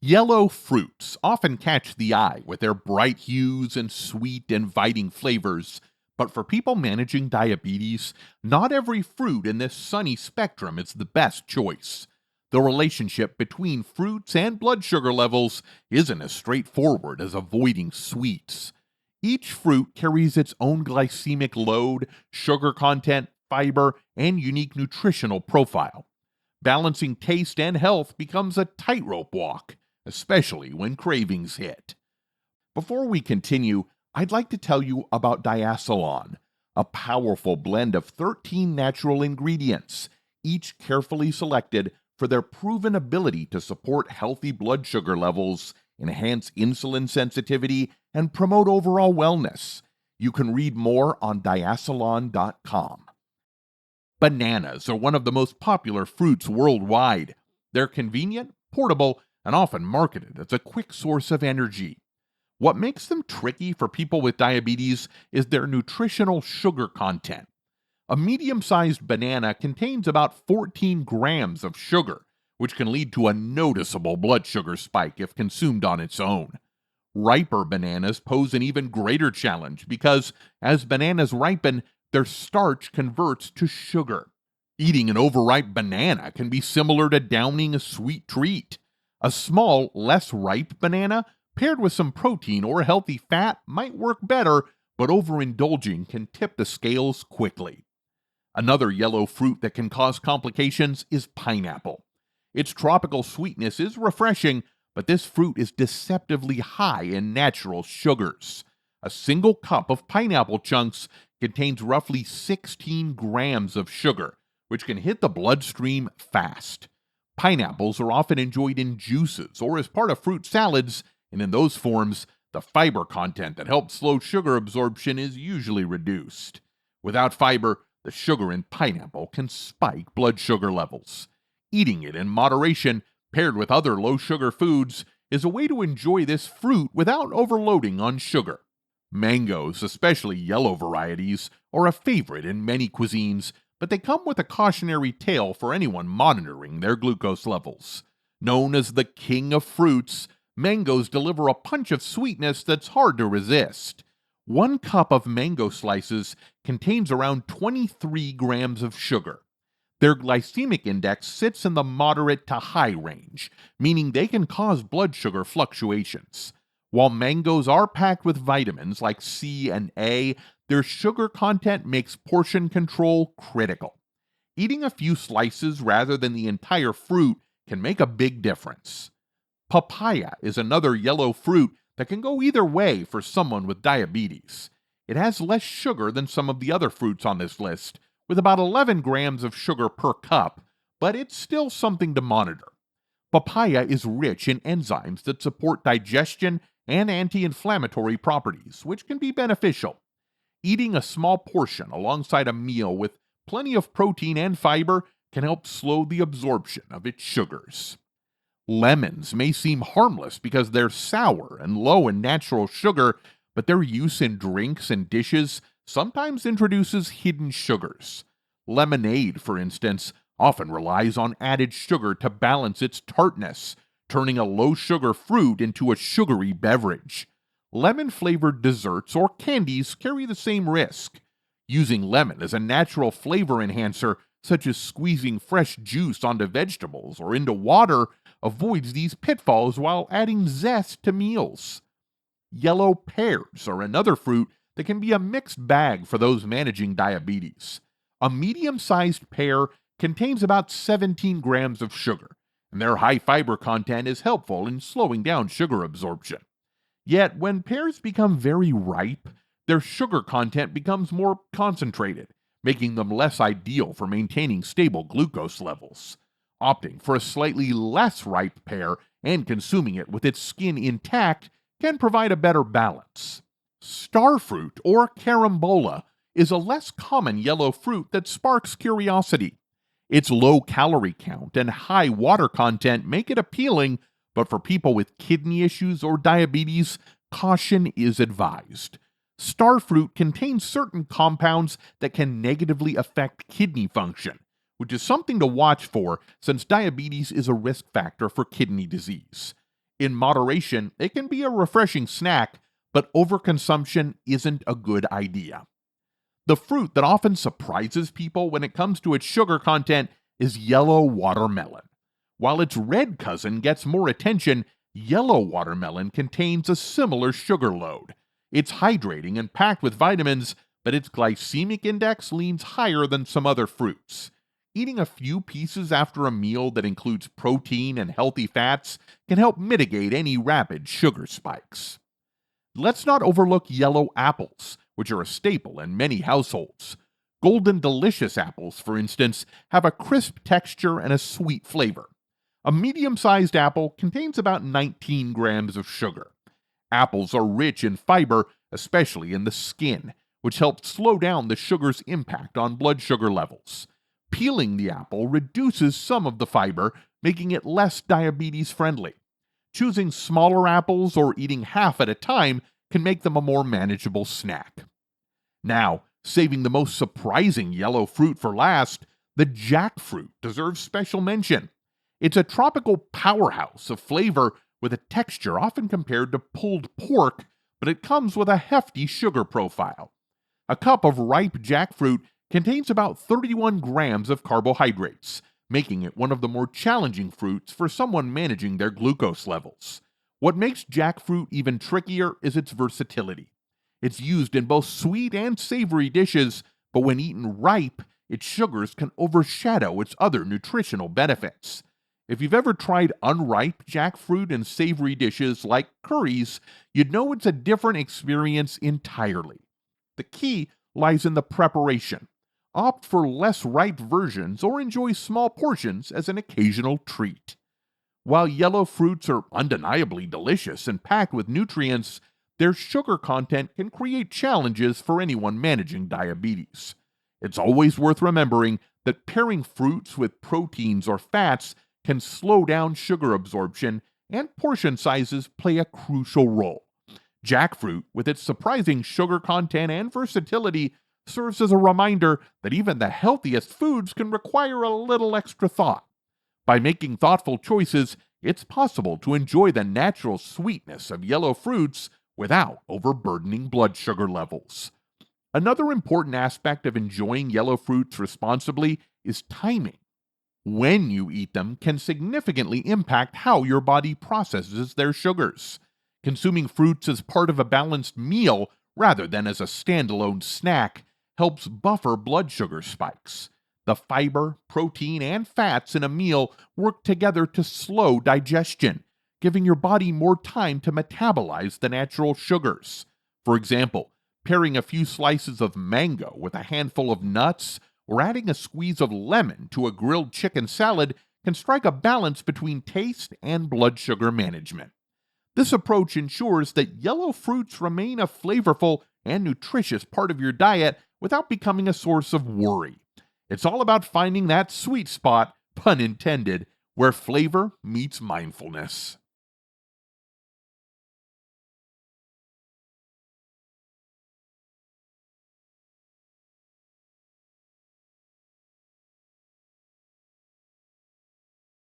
Yellow fruits often catch the eye with their bright hues and sweet, inviting flavors. But for people managing diabetes, not every fruit in this sunny spectrum is the best choice. The relationship between fruits and blood sugar levels isn't as straightforward as avoiding sweets. Each fruit carries its own glycemic load, sugar content, fiber, and unique nutritional profile. Balancing taste and health becomes a tightrope walk, especially when cravings hit. Before we continue, I'd like to tell you about diacelan, a powerful blend of 13 natural ingredients, each carefully selected for their proven ability to support healthy blood sugar levels, enhance insulin sensitivity, and promote overall wellness. You can read more on diacelan.com. Bananas are one of the most popular fruits worldwide. They're convenient, portable, and often marketed as a quick source of energy. What makes them tricky for people with diabetes is their nutritional sugar content. A medium-sized banana contains about 14 grams of sugar, which can lead to a noticeable blood sugar spike if consumed on its own. Riper bananas pose an even greater challenge because, as bananas ripen, their starch converts to sugar. Eating an overripe banana can be similar to downing a sweet treat. A small, less ripe banana, paired with some protein or healthy fat, might work better, but overindulging can tip the scales quickly. Another yellow fruit that can cause complications is pineapple. Its tropical sweetness is refreshing, but this fruit is deceptively high in natural sugars. A single cup of pineapple chunks contains roughly 16 grams of sugar, which can hit the bloodstream fast. Pineapples are often enjoyed in juices or as part of fruit salads, and in those forms, the fiber content that helps slow sugar absorption is usually reduced. Without fiber, the sugar in pineapple can spike blood sugar levels. Eating it in moderation, paired with other low-sugar foods, is a way to enjoy this fruit without overloading on sugar. Mangoes, especially yellow varieties, are a favorite in many cuisines, but they come with a cautionary tale for anyone monitoring their glucose levels. Known as the king of fruits, mangoes deliver a punch of sweetness that's hard to resist. 1 cup of mango slices contains around 23 grams of sugar. Their glycemic index sits in the moderate to high range, meaning they can cause blood sugar fluctuations. While mangoes are packed with vitamins like C and A, their sugar content makes portion control critical. Eating a few slices rather than the entire fruit can make a big difference. Papaya is another yellow fruit that can go either way for someone with diabetes. It has less sugar than some of the other fruits on this list, with about 11 grams of sugar per cup, but it's still something to monitor. Papaya is rich in enzymes that support digestion and anti-inflammatory properties, which can be beneficial. Eating a small portion alongside a meal with plenty of protein and fiber can help slow the absorption of its sugars. Lemons may seem harmless because they're sour and low in natural sugar, but their use in drinks and dishes sometimes introduces hidden sugars. Lemonade, for instance, often relies on added sugar to balance its tartness, turning a low-sugar fruit into a sugary beverage. Lemon-flavored desserts or candies carry the same risk. Using lemon as a natural flavor enhancer, such as squeezing fresh juice onto vegetables or into water, avoids these pitfalls while adding zest to meals. Yellow pears are another fruit that can be a mixed bag for those managing diabetes. A medium-sized pear contains about 17 grams of sugar, and their high fiber content is helpful in slowing down sugar absorption. Yet, when pears become very ripe, their sugar content becomes more concentrated, making them less ideal for maintaining stable glucose levels. Opting for a slightly less ripe pear and consuming it with its skin intact can provide a better balance. Starfruit, or carambola, is a less common yellow fruit that sparks curiosity. Its low calorie count and high water content make it appealing, but for people with kidney issues or diabetes, caution is advised. Starfruit contains certain compounds that can negatively affect kidney function, which is something to watch for since diabetes is a risk factor for kidney disease. In moderation, it can be a refreshing snack, but overconsumption isn't a good idea. The fruit that often surprises people when it comes to its sugar content is yellow watermelon. While its red cousin gets more attention, yellow watermelon contains a similar sugar load. It's hydrating and packed with vitamins, but its glycemic index leans higher than some other fruits. Eating a few pieces after a meal that includes protein and healthy fats can help mitigate any rapid sugar spikes. Let's not overlook yellow apples, which are a staple in many households. Golden Delicious apples, for instance, have a crisp texture and a sweet flavor. A medium sized apple contains about 19 grams of sugar. Apples are rich in fiber, especially in the skin, which helps slow down the sugar's impact on blood sugar levels. Peeling the apple reduces some of the fiber, making it less diabetes friendly. Choosing smaller apples or eating half at a time can make them a more manageable snack. Now, saving the most surprising yellow fruit for last, the jackfruit deserves special mention. It's a tropical powerhouse of flavor with a texture often compared to pulled pork, but it comes with a hefty sugar profile. A cup of ripe jackfruit contains about 31 grams of carbohydrates, making it one of the more challenging fruits for someone managing their glucose levels. What makes jackfruit even trickier is its versatility. It's used in both sweet and savory dishes, but when eaten ripe, its sugars can overshadow its other nutritional benefits. If you've ever tried unripe jackfruit in savory dishes like curries, you'd know it's a different experience entirely. The key lies in the preparation. Opt for less ripe versions or enjoy small portions as an occasional treat. While yellow fruits are undeniably delicious and packed with nutrients, their sugar content can create challenges for anyone managing diabetes. It's always worth remembering that pairing fruits with proteins or fats can slow down sugar absorption, and portion sizes play a crucial role. Jackfruit, with its surprising sugar content and versatility, serves as a reminder that even the healthiest foods can require a little extra thought. By making thoughtful choices, it's possible to enjoy the natural sweetness of yellow fruits without overburdening blood sugar levels. Another important aspect of enjoying yellow fruits responsibly is timing. When you eat them can significantly impact how your body processes their sugars. Consuming fruits as part of a balanced meal rather than as a standalone snack helps buffer blood sugar spikes. The fiber, protein, and fats in a meal work together to slow digestion, giving your body more time to metabolize the natural sugars. For example, pairing a few slices of mango with a handful of nuts or adding a squeeze of lemon to a grilled chicken salad can strike a balance between taste and blood sugar management. This approach ensures that yellow fruits remain a flavorful and nutritious part of your diet without becoming a source of worry. It's all about finding that sweet spot, pun intended, where flavor meets mindfulness.